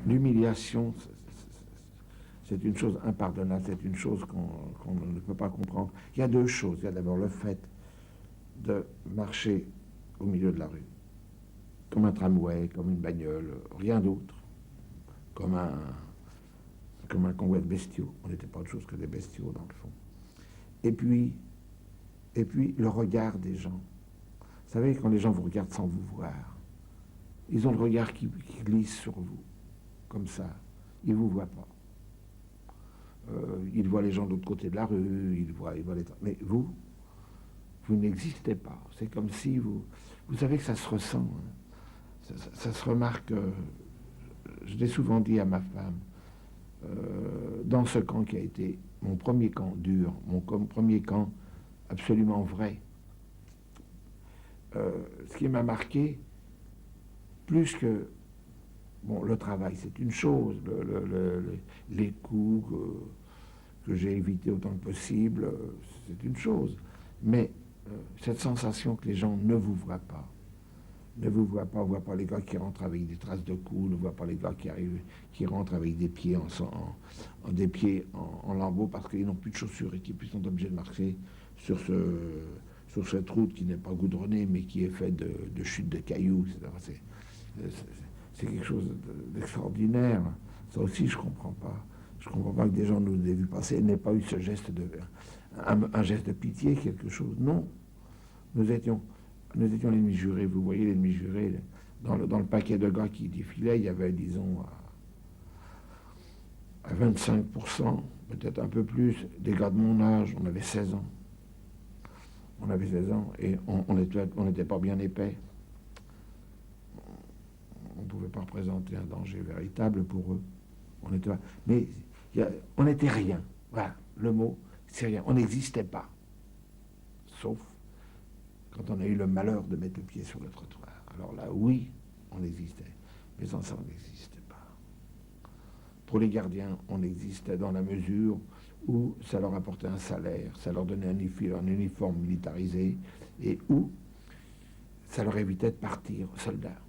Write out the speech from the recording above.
l'humiliation, c'est une chose impardonnable, c'est une chose qu'on ne peut pas comprendre. Il y a deux choses. Il y a d'abord le fait de marcher au milieu de la rue, comme un tramway, comme une bagnole, rien d'autre, comme un convoi de bestiaux. On n'était pas autre chose que des bestiaux, dans le fond. Et puis le regard des gens. Vous savez, quand les gens vous regardent sans vous voir, ils ont le regard qui glisse sur vous, comme ça. Ils ne vous voient pas. Ils voient les gens de l'autre côté de la rue, ils voient les... Mais vous n'existez pas. C'est comme si vous savez que ça se ressent. Hein. Ça se remarque. Je l'ai souvent dit à ma femme, dans ce camp qui a été mon premier camp dur, mon premier camp absolument vrai, ce qui m'a marqué, plus que bon, le travail, c'est une chose, les coups que j'ai évités autant que possible, c'est une chose. Mais cette sensation que les gens ne vous voient pas, on ne voit pas les gars qui rentrent avec des traces de coups, on ne voit pas les gars qui rentrent avec des pieds en lambeaux parce qu'ils n'ont plus de chaussures et qui sont obligés de marcher sur cette route qui n'est pas goudronnée mais qui est faite de chutes de cailloux, etc. C'est quelque chose d'extraordinaire. Ça aussi, je ne comprends pas. Je ne comprends pas que des gens nous aient vu passer, n'aient pas eu ce geste un geste de pitié, quelque chose. Non. Nous étions l'ennemi juré. Vous voyez l'ennemi juré. Dans le paquet de gars qui défilaient, il y avait, disons, à 25%, peut-être un peu plus, des gars de mon âge. On avait 16 ans. On avait 16 ans et on n'était pas bien épais. On ne pouvait pas représenter un danger véritable pour eux. Mais on n'était rien. Voilà, le mot, c'est rien. On n'existait pas. Sauf quand on a eu le malheur de mettre le pied sur le trottoir. Alors là, oui, on existait. Mais sans ça, on n'existait pas. Pour les gardiens, on existait dans la mesure où ça leur apportait un salaire, ça leur donnait un uniforme militarisé, et où ça leur évitait de partir soldats.